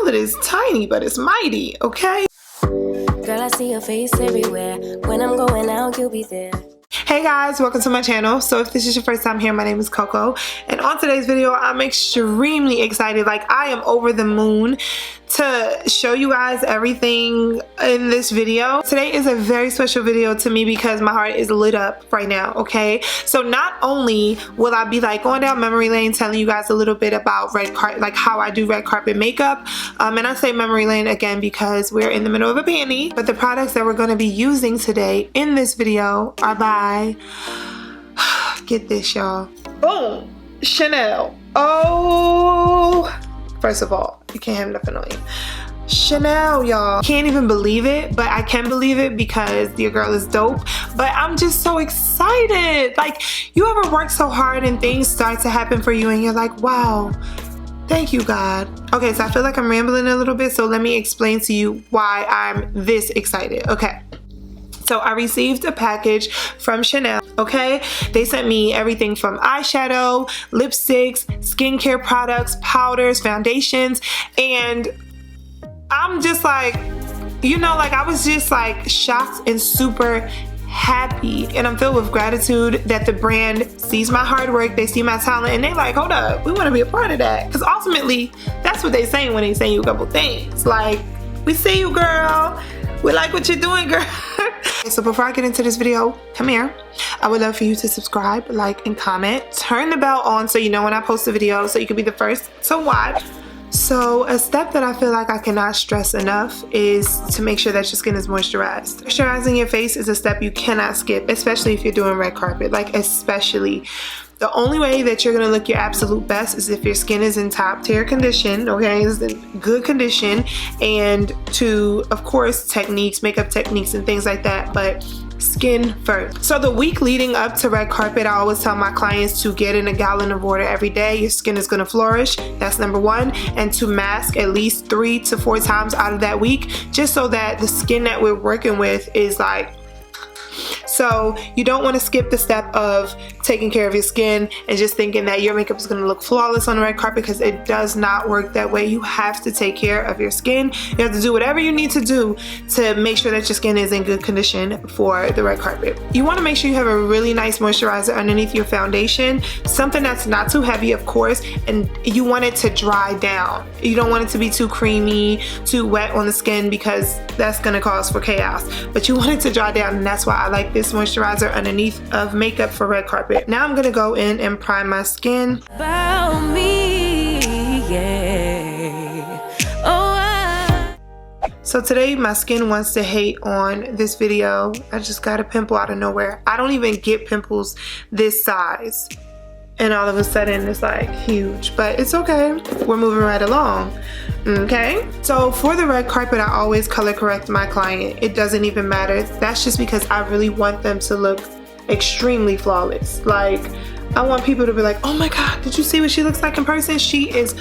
wallet is tiny, but it's mighty, okay? Girl, I see your face everywhere. When I'm going out, you'll be there. Hey guys, welcome to my channel. So if this is your first time here, my name is Coco, and on today's video I'm extremely excited. Like, I am over the moon to show you guys everything in this video. Today is a very special video to me because my heart is lit up right now, okay? So not only will I be like going down memory lane telling you guys a little bit about red carpet, like how I do red carpet makeup, and I say memory lane again because we're in the middle of a pandemic, but the products that we're going to be using today in this video are by, get this y'all, boom, Chanel. Oh, first of all, you can't have nothing on you. Chanel, y'all. Can't even believe it, but I can believe it because your girl is dope. But I'm just so excited. Like, you ever work so hard and things start to happen for you and you're like, wow, thank you, God. Okay, so I feel like I'm rambling a little bit, so let me explain to you why I'm this excited. Okay. So I received a package from Chanel, okay? They sent me everything from eyeshadow, lipsticks, skincare products, powders, foundations, and I'm just like, you know, like I was just like shocked and super happy, and I'm filled with gratitude that the brand sees my hard work, they see my talent, and they like, hold up, we want to be a part of that. Because ultimately, that's what they saying when they say you a couple things. Like, we see you, girl. We like what you're doing, girl. So before I get into this video, come here. I would love for you to subscribe, like, and comment. Turn the bell on so you know when I post a video so you can be the first to watch. So a step that I feel like I cannot stress enough is to make sure that your skin is moisturized. Moisturizing your face is a step you cannot skip, especially if you're doing red carpet, like especially. The only way that you're gonna look your absolute best is if your skin is in top tier condition, okay, is in good condition, and to, of course, techniques, makeup techniques and things like that, but skin first. So the week leading up to red carpet, I always tell my clients to get in a gallon of water every day. Your skin is gonna flourish, that's number one, and to mask at least 3 to 4 times out of that week, just so that the skin that we're working with is like, so you don't want to skip the step of taking care of your skin and just thinking that your makeup is going to look flawless on the red carpet, because it does not work that way. You have to take care of your skin. You have to do whatever you need to do to make sure that your skin is in good condition for the red carpet. You want to make sure you have a really nice moisturizer underneath your foundation, something that's not too heavy, of course, and you want it to dry down. You don't want it to be too creamy, too wet on the skin, because that's going to cause for chaos. But you want it to dry down, and that's why I like this moisturizer underneath of makeup for red carpet. Now I'm gonna go in and prime my skin. About me, yeah. So today my skin wants to hate on this video. I just got a pimple out of nowhere. I don't even get pimples this size, and all of a sudden it's like huge, but it's okay. We're moving right along. Okay, so for the red carpet, I always color correct my client. It doesn't even matter. That's just because I really want them to look extremely flawless. Like, I want people to be like, oh my God, did you see what she looks like in person? She is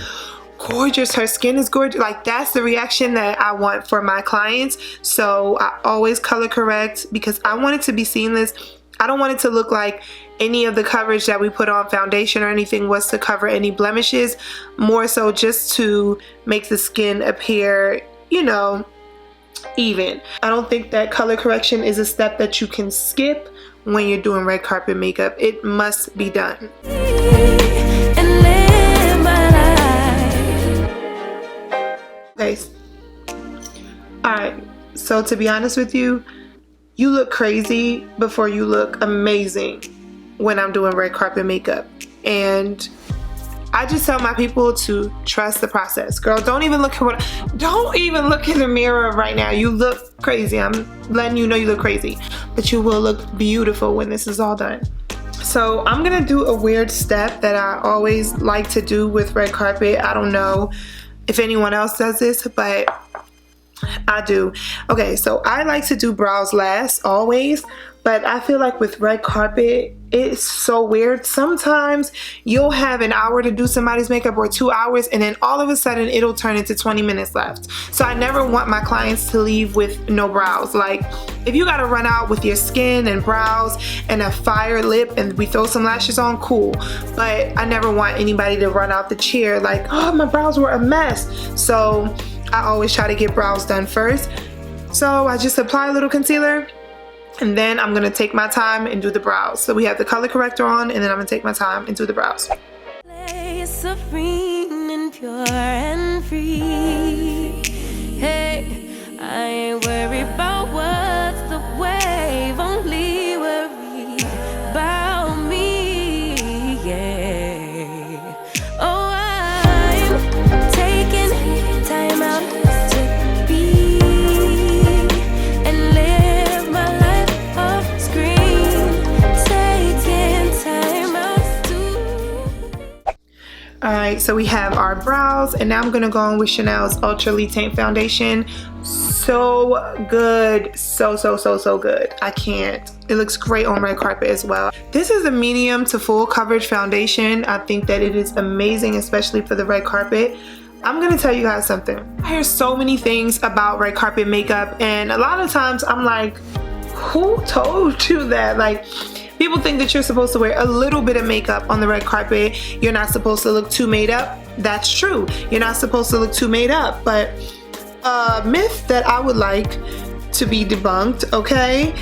gorgeous. Her skin is gorgeous. Like, that's the reaction that I want for my clients. So I always color correct because I want it to be seamless. I don't want it to look like any of the coverage that we put on foundation or anything was to cover any blemishes, more so just to make the skin appear, you know, even. I don't think that color correction is a step that you can skip when you're doing red carpet makeup. It must be done. Okay. Alright, so to be honest with you, you look crazy before you look amazing when I'm doing red carpet makeup. And I just tell my people to trust the process. Girl, don't even look in the mirror right now. You look crazy. I'm letting you know you look crazy. But you will look beautiful when this is all done. So I'm gonna do a weird step that I always like to do with red carpet. I don't know if anyone else does this, but I do. Okay, so I like to do brows last always, but I feel like with red carpet, it's so weird. Sometimes you'll have an hour to do somebody's makeup or 2 hours, and then all of a sudden it'll turn into 20 minutes left. So I never want my clients to leave with no brows. Like, if you gotta run out with your skin and brows and a fire lip and we throw some lashes on, cool. But I never want anybody to run out the chair like, oh, my brows were a mess. So I always try to get brows done first. So I just apply a little concealer, and then I'm gonna take my time and do the brows. So we have the color corrector on, and then I'm gonna take my time and do the brows. Serene and pure and free. Hey, I ain't worried about what's the wave, only worry about me. Yeah. Oh, I'm taking time out to be and live my life off screen. Taking time out to. Alright, so we have our brows, and now I'm gonna go on with Chanel's Ultra Elite Taint Foundation. So good, so good. I can't. It looks great on red carpet as well. This is a medium to full coverage foundation. I think that it is amazing, especially for the red carpet. I'm gonna tell you guys something. I hear so many things about red carpet makeup, and a lot of times I'm like, who told you that? Like, people think that you're supposed to wear a little bit of makeup on the red carpet. You're not supposed to look too made up. That's true. You're not supposed to look too made up, but a myth that I would like to be debunked, okay,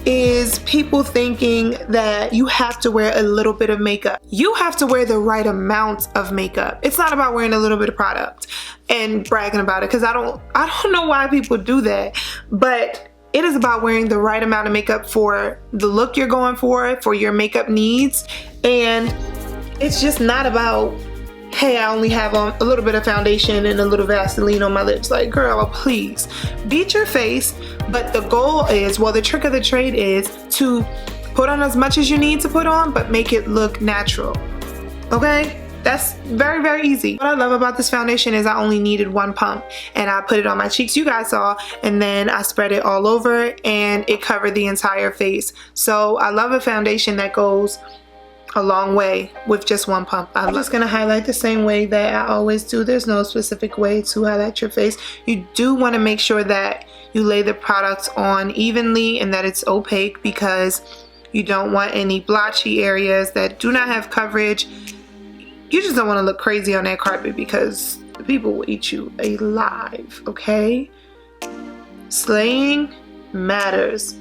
is people thinking that you have to wear a little bit of makeup. You have to wear the right amount of makeup. It's not about wearing a little bit of product and bragging about it, because I don't know why people do that, but it is about wearing the right amount of makeup for the look you're going for your makeup needs. And it's just not about, hey, I only have on a little bit of foundation and a little Vaseline on my lips. Like, girl, please beat your face. But the goal is, well, the trick of the trade is to put on as much as you need to put on, but make it look natural. Okay? That's very easy. What I love about this foundation is I only needed one pump, and I put it on my cheeks, you guys saw, and then I spread it all over, and it covered the entire face. So I love a foundation that goes a long way with just one pump. I'm just gonna highlight the same way that I always do. There's no specific way to highlight your face. You do want to make sure that you lay the product on evenly and that it's opaque, because you don't want any blotchy areas that do not have coverage. You just don't want to look crazy on that carpet, because the people will eat you alive, okay? Slaying matters.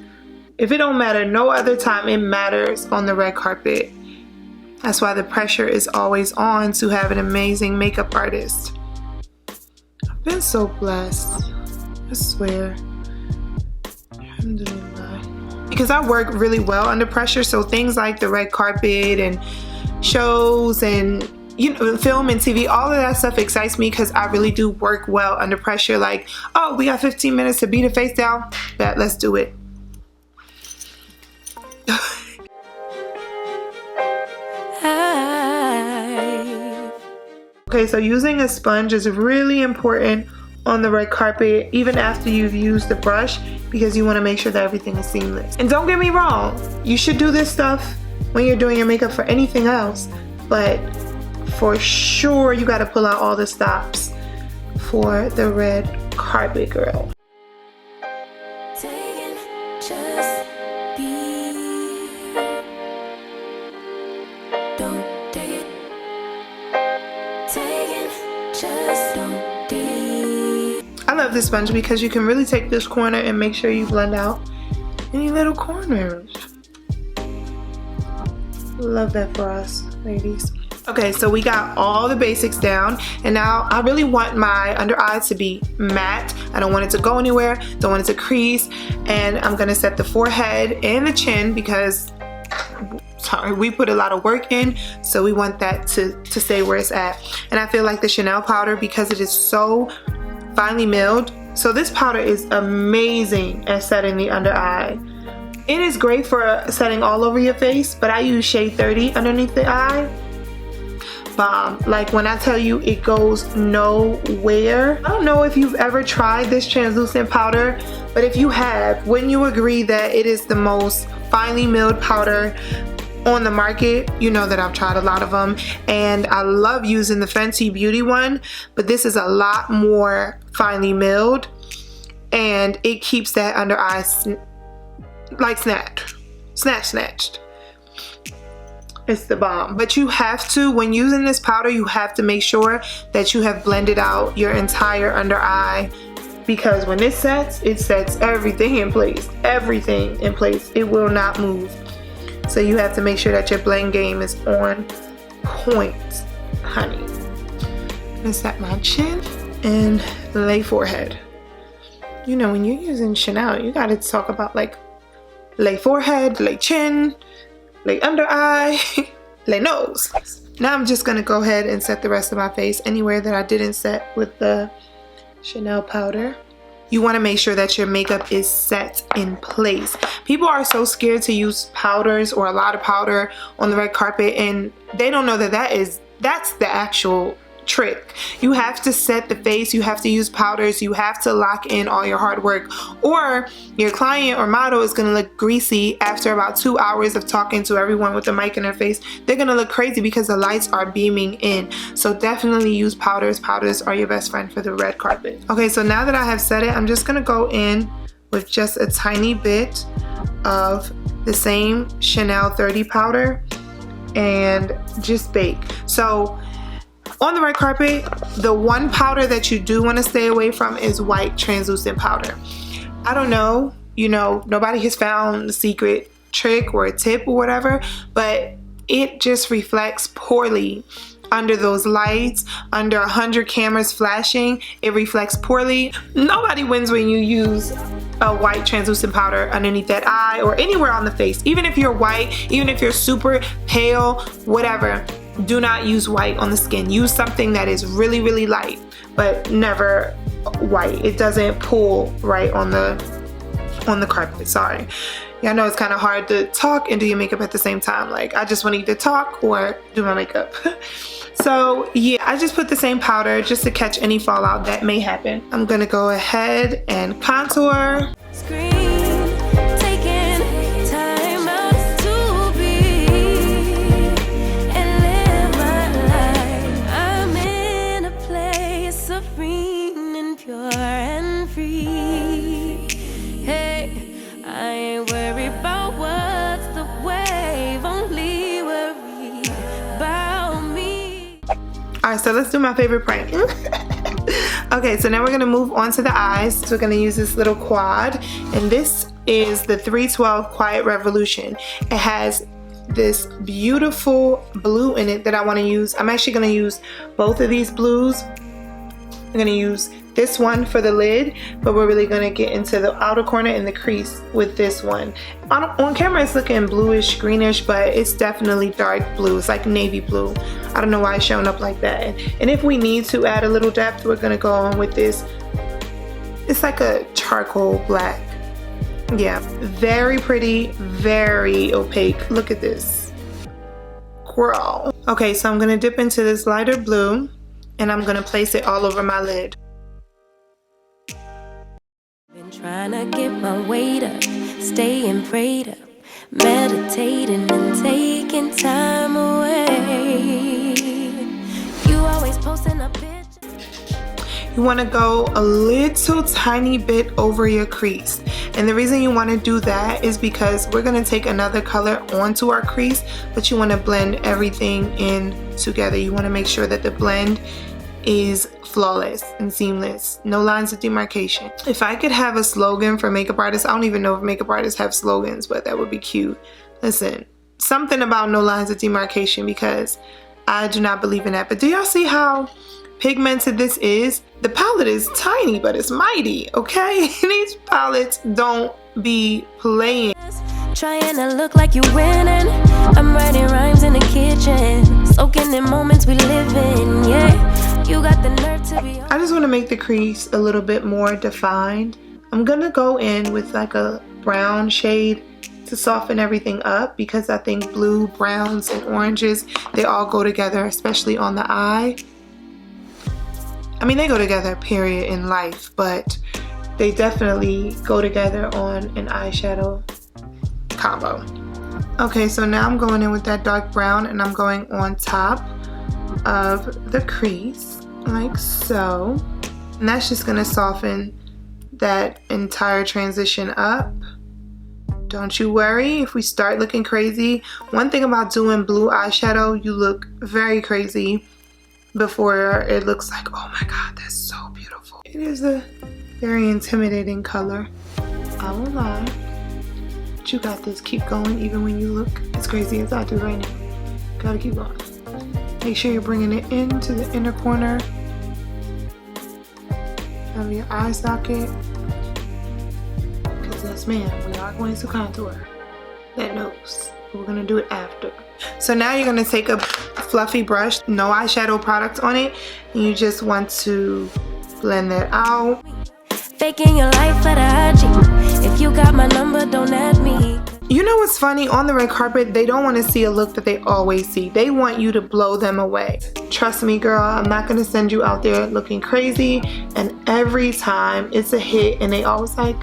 If it don't matter no other time, it matters on the red carpet. That's why the pressure is always on to have an amazing makeup artist. I've been so blessed, I swear. Alhamdulillah. Because I work really well under pressure, so things like the red carpet and shows and, you know, film and TV, all of that stuff excites me, because I really do work well under pressure. Like, oh, we got 15 minutes to beat a face down, bet, let's do it. Okay, so using a sponge is really important on the red carpet, even after you've used the brush, because you want to make sure that everything is seamless. And don't get me wrong, you should do this stuff when you're doing your makeup for anything else, but for sure you got to pull out all the stops for the red carpet, girl. I love this sponge because you can really take this corner and make sure you blend out any little corners. Love that for us, ladies. Okay, so we got all the basics down, and now I really want my under eyes to be matte. I don't want it to go anywhere, don't want it to crease, and I'm gonna set the forehead and the chin because, sorry, we put a lot of work in, so we want that to stay where it's at. And I feel like the Chanel powder, because it is so finely milled, so this powder is amazing at setting the under eye. It is great for setting all over your face, but I use shade 30 underneath the eye. Bomb. Like, when I tell you, it goes nowhere. I don't know if you've ever tried this translucent powder, but if you have, wouldn't you agree that it is the most finely milled powder on the market? You know that I've tried a lot of them, and I love using the Fenty Beauty one, but this is a lot more finely milled, and it keeps that under eye like snatched. It's the bomb. But you have to, when using this powder, you have to make sure that you have blended out your entire under eye, because when it sets everything in place. Everything in place. It will not move. So you have to make sure that your blend game is on point, honey. I'm gonna set my chin and lay forehead. You know, when you're using Chanel, you gotta talk about like lay forehead, lay chin, lay under eye, lay nose. Now I'm just gonna go ahead and set the rest of my face anywhere that I didn't set with the Chanel powder. You wanna make sure that your makeup is set in place. People are so scared to use powders or a lot of powder on the red carpet, and they don't know that that's the actual trick. You have to set the face, you have to use powders, you have to lock in all your hard work, or your client or model is going to look greasy after about 2 hours of talking to everyone with the mic in their face. They're going to look crazy because the lights are beaming in. So definitely use powders. Powders are your best friend for the red carpet. Okay, so now that I have set it, I'm just going to go in with just a tiny bit of the same Chanel 30 powder and just bake. So on the red carpet, the one powder that you do want to stay away from is white translucent powder. I don't know, you know, nobody has found the secret trick or a tip or whatever, but it just reflects poorly under those lights, under 100 cameras flashing. It reflects poorly. Nobody wins when you use a white translucent powder underneath that eye or anywhere on the face. Even if you're white, even if you're super pale, whatever, do not use white on the skin. Use something that is really, really light, but never white. It doesn't pull right on the carpet. Sorry. Yeah, I know it's kind of hard to talk and do your makeup at the same time. Like, I just want to either talk or do my makeup. So yeah, I just put the same powder just to catch any fallout that may happen. I'm gonna go ahead and contour. Alright, so let's do my favorite prank. Okay, so now we're gonna move on to the eyes. So we're gonna use this little quad, and this is the 312 Quiet Revolution. It has this beautiful blue in it that I want to use. I'm actually gonna use both of these blues. I'm gonna use this one for the lid, but we're really gonna get into the outer corner and the crease with this one. On camera it's looking bluish greenish, but it's definitely dark blue. It's like navy blue. I don't know why it's showing up like that. And if we need to add a little depth, we're gonna go on with this. It's like a charcoal black. Yeah, very pretty, very opaque. Look at this, girl. Okay, so I'm gonna dip into this lighter blue and I'm gonna place it all over my lid. Been trying to get my weight up, staying prayed up, meditating and taking time away. You always posting a picture. You want to go a little tiny bit over your crease, and the reason you want to do that is because we're going to take another color onto our crease, but you want to blend everything in together. You want to make sure that the blend is flawless and seamless, no lines of demarcation. If I could have a slogan for makeup artists, I don't even know if makeup artists have slogans, but that would be cute. Listen, something about no lines of demarcation, because I do not believe in that. But do y'all see how pigmented this is? The palette is tiny, but it's mighty, okay? These palettes don't be playing. Trying to look like you winning. I'm writing rhymes in the kitchen, soaking in moments we live in, yeah. You got the nerve to be. I just want to make the crease a little bit more defined. I'm gonna go in with like a brown shade to soften everything up, because I think blue, browns, and oranges, they all go together, especially on the eye. I mean, they go together, period, in life, but they definitely go together on an eyeshadow combo. Okay, so now I'm going in with that dark brown, and I'm going on top of the crease, like so. And that's just gonna soften that entire transition up. don't you worry if we start looking crazy. One thing about doing blue eyeshadow, you look very crazy before it looks like, oh my god, that's so beautiful. It is a very intimidating color, I won't lie. But you got this. Keep going even when you look as crazy as I do right now. Gotta keep going. Make sure you're bringing it into the inner corner of your eye socket. Because yes ma'am, we are going to contour that nose. But we're gonna do it after. So now you're gonna take a fluffy brush, no eyeshadow product on it, and you just want to blend that out. Faking your life for the IG. If you got my number, don't add me. You know what's funny? On the red carpet, they don't want to see a look that they always see. They want you to blow them away. Trust me, girl, I'm not going to send you out there looking crazy. And every time it's a hit and they always like,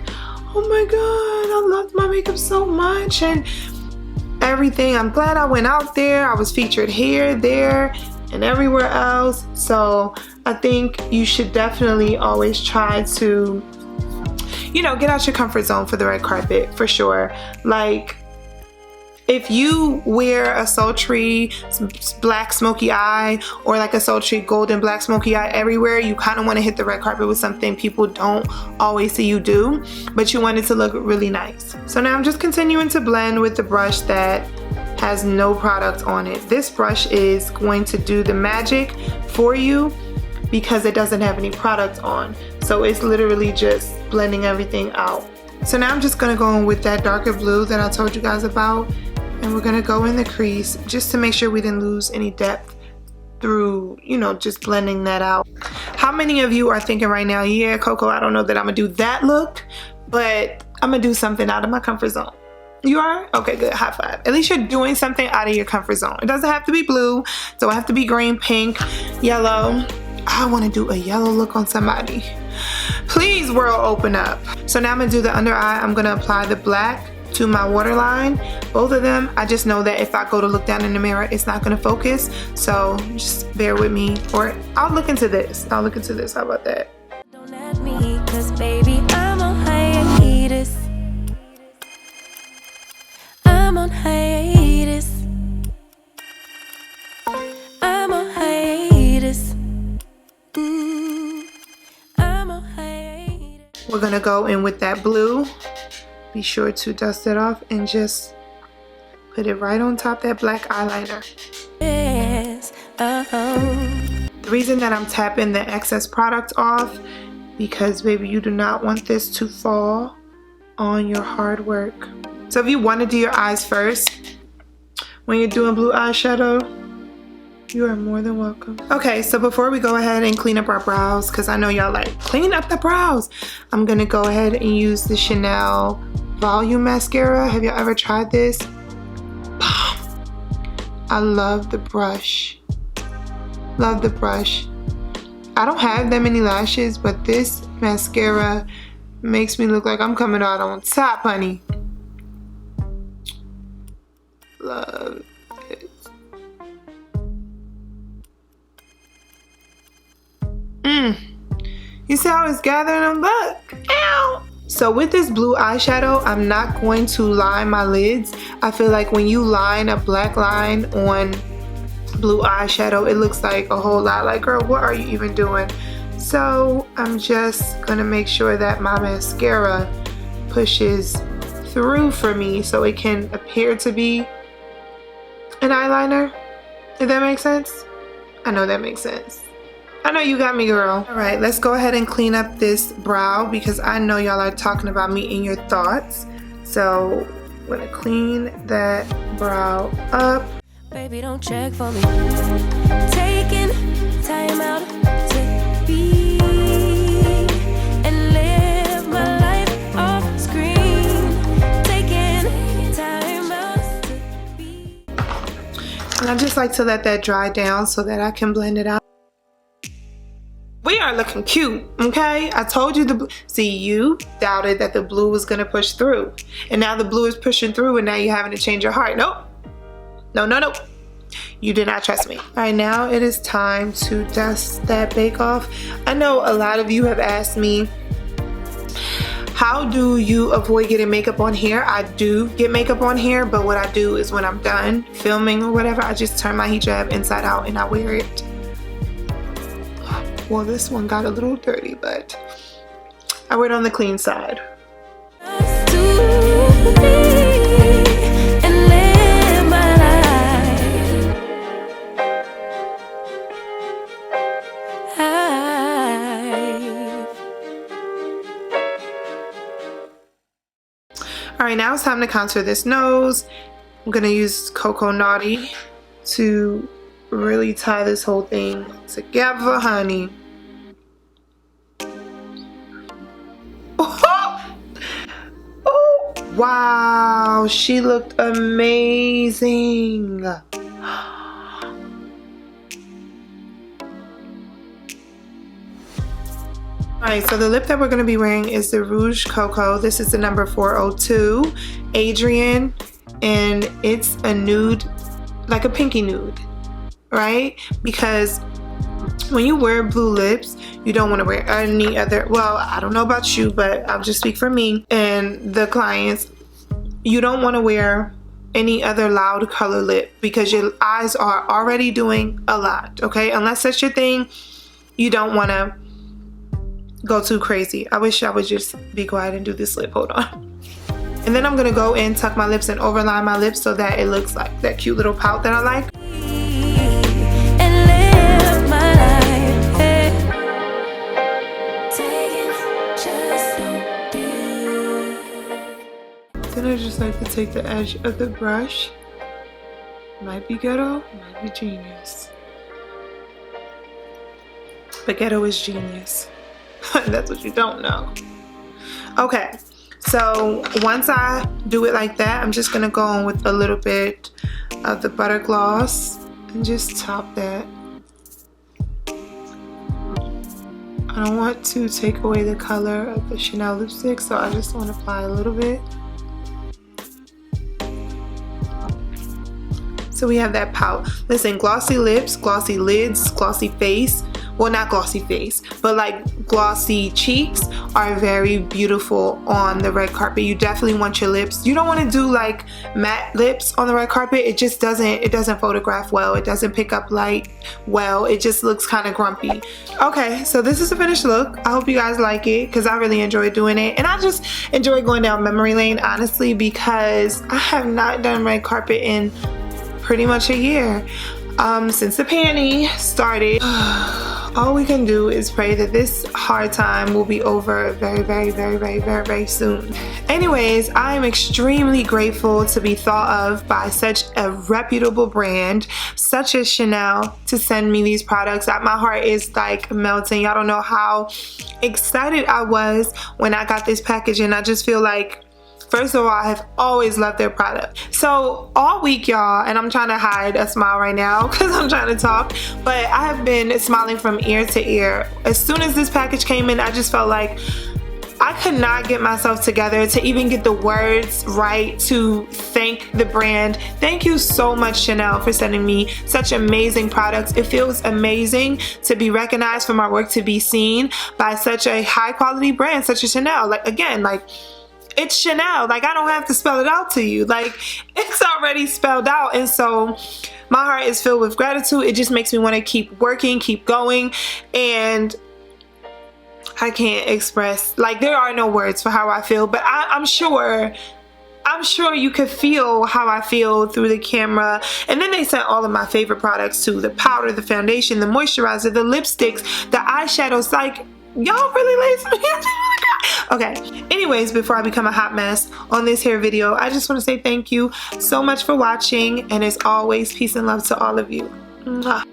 oh my god, I loved my makeup so much and everything. I'm glad I went out there. I was featured here, there, and everywhere else. So I think you should definitely always try to, you know, get out your comfort zone for the red carpet, for sure. Like, if you wear a sultry black smoky eye or like a sultry golden black smoky eye everywhere, you kind of want to hit the red carpet with something people don't always see you do, but you want it to look really nice. So now I'm just continuing to blend with the brush that has no product on it. This brush is going to do the magic for you because it doesn't have any product on. So it's literally just blending everything out. So now I'm just gonna go in with that darker blue that I told you guys about, and we're gonna go in the crease just to make sure we didn't lose any depth through, you know, just blending that out. How many of you are thinking right now, yeah, Coco, I don't know that I'm gonna do that look, but I'm gonna do something out of my comfort zone? You are? Okay, good. High five. At least you're doing something out of your comfort zone. It doesn't have to be blue. It don't have to be green, pink, yellow. I want to do a yellow look on somebody. Please, world, open up. So now I'm going to do the under eye. I'm going to apply the black to my waterline. Both of them, I just know that if I go to look down in the mirror, it's not going to focus. So just bear with me. Or I'll look into this. I'll look into this. How about that? Don't add me, 'cause baby, I'm on hiatus. I'm on hiatus. I'm on hiatus. I'm on hiatus. We're gonna go in with that blue. Be sure to dust it off and just put it right on top of that black eyeliner. Yes, The reason that I'm tapping the excess product off, because baby, you do not want this to fall on your hard work. So if you want to do your eyes first when you're doing blue eyeshadow, you are more than welcome. Okay, so before we go ahead and clean up our brows, because I know y'all like, clean up the brows, I'm gonna go ahead and use the Chanel Volume Mascara. Have y'all ever tried this? I love the brush. Love the brush. I don't have that many lashes, but this mascara makes me look like I'm coming out on top, honey. Love it. You see how it's gathering them back? Ow! So with this blue eyeshadow, I'm not going to line my lids. I feel like when you line a black line on blue eyeshadow, it looks like a whole lot like, girl, what are you even doing? So I'm just gonna make sure that my mascara pushes through for me so it can appear to be an eyeliner. If that makes sense? I know that makes sense. I know you got me, girl. All right, let's go ahead and clean up this brow because I know y'all are talking about me in your thoughts. So I'm gonna clean that brow up. baby, don't check for me. Taking time out to be and live my life off screen. Taking time out to be. And I just like to let that dry down so that I can blend it out. We are looking cute, okay? I told you see, you doubted that the blue was gonna push through. And now the blue is pushing through and now you're having to change your heart. Nope. No, no, no. You did not trust me. All right, now it is time to dust that bake off. I know a lot of you have asked me, How do you avoid getting makeup on hair? I do get makeup on hair, but what I do is when I'm done filming or whatever, I just turn my hijab inside out and I wear it. Well, this one got a little dirty, but I wear it on the clean side. Alright, now it's time to contour this nose. I'm gonna use Cocoa Naughty to really tie this whole thing together, honey. Oh, wow, she looked amazing. Alright, so the lip that we're going to be wearing is the Rouge Coco. This is the number 402 Adrian, and it's a nude, like a pinky nude, right? Because when you wear blue lips, you don't want to wear any other, well, I don't know about you, but I'll just speak for me and the clients. You don't want to wear any other loud color lip because your eyes are already doing a lot, okay? Unless that's your thing, you don't want to go too crazy. I wish I would just be quiet and do this lip. Hold on. And then I'm gonna go in, tuck my lips and overline my lips so that it looks like that cute little pout that I like. Then I just like to take the edge of the brush. Might be ghetto, might be genius. But ghetto is genius. That's what you don't know. Okay, so once I do it like that, I'm just gonna go on with a little bit of the butter gloss and just top that. I don't want to take away the color of the Chanel lipstick, so I just want to apply a little bit. So we have that pout. Listen, glossy lips, glossy lids, glossy face. Well, not glossy face, but like glossy cheeks are very beautiful on the red carpet. You definitely want your lips. You don't want to do like matte lips on the red carpet. It just doesn't photograph well. It doesn't pick up light well. It just looks kind of grumpy. Okay, so this is the finished look. I hope you guys like it because I really enjoy doing it. And I just enjoy going down memory lane, honestly, because I have not done red carpet in pretty much a year. Since the panty started. All we can do is pray that this hard time will be over very soon. Anyways, I am extremely grateful to be thought of by such a reputable brand such as Chanel to send me these products. My heart is like melting. Y'all don't know how excited I was when I got this package, and I just feel like, first of all, I have always loved their product. So all week, y'all, and I'm trying to hide a smile right now because I'm trying to talk, but I have been smiling from ear to ear. As soon as this package came in, I just felt like I could not get myself together to even get the words right to thank the brand. Thank you so much, Chanel, for sending me such amazing products. It feels amazing to be recognized for my work, to be seen by such a high quality brand such as Chanel. Like, again, like, it's Chanel. Like, I don't have to spell it out to you. Like, it's already spelled out. And so my heart is filled with gratitude. It just makes me want to keep working, keep going. And I can't express, like, there are no words for how I feel, but I'm sure you could feel how I feel through the camera. And then they sent all of my favorite products too. The powder, the foundation, the moisturizer, the lipsticks, the eyeshadows. Like, y'all really lazy. Okay, anyways, before I become a hot mess on this hair video, I just want to say thank you so much for watching, and as always, peace and love to all of you. Mwah.